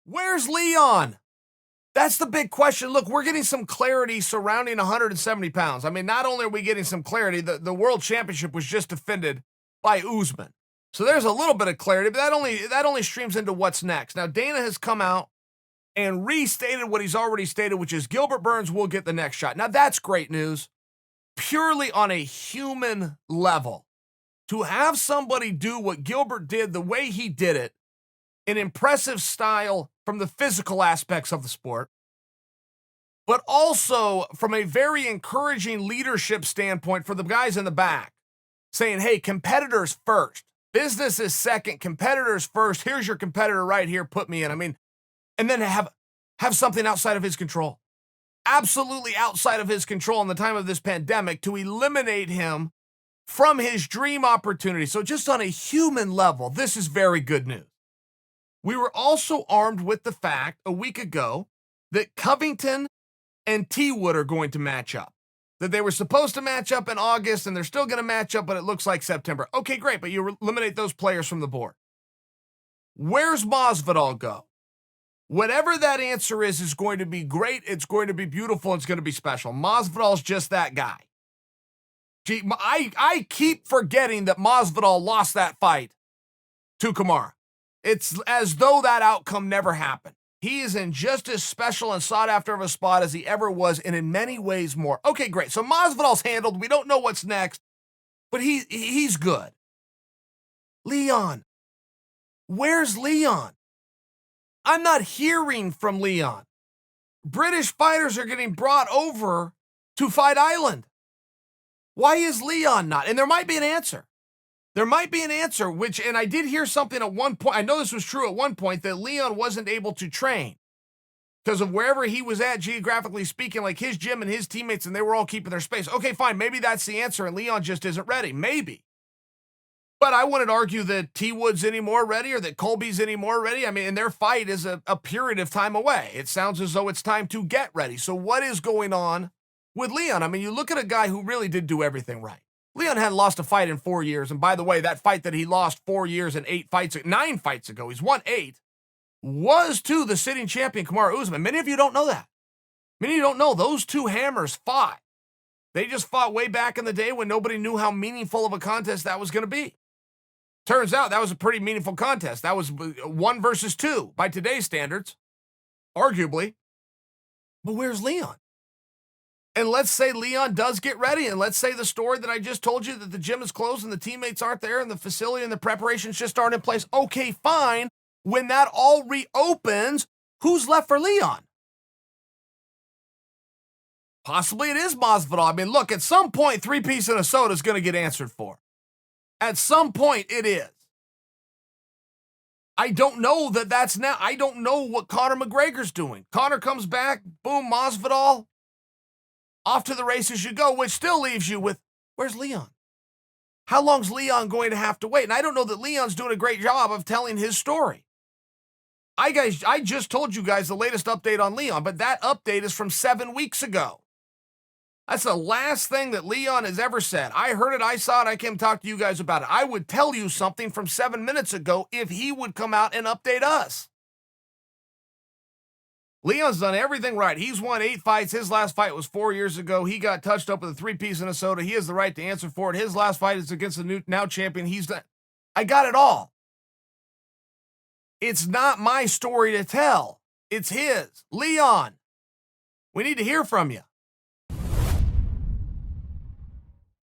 Where's Leon? That's the big question. Look, we're getting some clarity surrounding 170 pounds. I mean, not only are we getting some clarity, the world championship was just defended by Usman. So there's a little bit of clarity, but that only streams into what's next. Now, Dana has come out and restated what he's already stated, which is Gilbert Burns will get the next shot. Now, that's great news, purely on a human level. To have somebody do what Gilbert did the way he did it, in impressive style from the physical aspects of the sport, but also from a very encouraging leadership standpoint for the guys in the back, saying, hey, competitors first. Business is second, competitors first. Here's your competitor right here. Put me in. I mean, and then have something outside of his control. Absolutely outside of his control in the time of this pandemic to eliminate him from his dream opportunity. So just on a human level, this is very good news. We were also armed with the fact a week ago that Covington and T. Wood are going to match up. That they were supposed to match up in August and they're still going to match up, but it looks like September. Okay, great, but you eliminate those players from the board. Where's Masvidal go? Whatever that answer is going to be great. It's going to be beautiful. It's going to be special. Masvidal's just that guy. Gee, I keep forgetting that Masvidal lost that fight to Kamaru. It's as though that outcome never happened. He is in just as special and sought after of a spot as he ever was, and in many ways more. Okay, great. So Masvidal's handled. We don't know what's next, but he's good. Leon. Where's Leon? I'm not hearing from Leon. British fighters are getting brought over to Fight Island. Why is Leon not? And there might be an answer. There might be an answer, and I did hear something at one point. I know this was true at one point, that Leon wasn't able to train because of wherever he was at, geographically speaking, like his gym and his teammates, and they were all keeping their space. Okay, fine. Maybe that's the answer, and Leon just isn't ready. Maybe. But I wouldn't argue that T. Wood's any more ready or that Colby's any more ready. I mean, and their fight is a period of time away. It sounds as though it's time to get ready. So what is going on with Leon? I mean, you look at a guy who really did do everything right. Leon hadn't lost a fight in 4 years. And by the way, that fight that he lost 4 years and 9 fights ago, he's won 8, was to the sitting champion, Kamaru Usman. Many of you don't know that. Many of you don't know those two hammers fought. They just fought way back in the day when nobody knew how meaningful of a contest that was going to be. Turns out that was a pretty meaningful contest. That was 1 versus 2 by today's standards, arguably. But where's Leon? And let's say Leon does get ready, and let's say the story that I just told you, that the gym is closed and the teammates aren't there and the facility and the preparations just aren't in place. Okay, fine. When that all reopens, who's left for Leon? Possibly it is Masvidal. I mean, look, at some point, 3-piece and a soda is going to get answered for. At some point, it is. I don't know that that's now. I don't know what Conor McGregor's doing. Conor comes back, boom, Masvidal. Off to the races you go, which still leaves you with, where's Leon? How long's Leon going to have to wait? And I don't know that Leon's doing a great job of telling his story. I just told you guys the latest update on Leon, but that update is from 7 weeks ago. That's the last thing that Leon has ever said. I heard it, I saw it, I came talk to you guys about it. I would tell you something from 7 minutes ago if he would come out and update us. Leon's done everything right. He's won 8 fights. His last fight was 4 years ago. He got touched up with a 3-piece and a soda. He has the right to answer for it. His last fight is against the new now champion. He's done. I got it all. It's not my story to tell. It's his. Leon, we need to hear from you.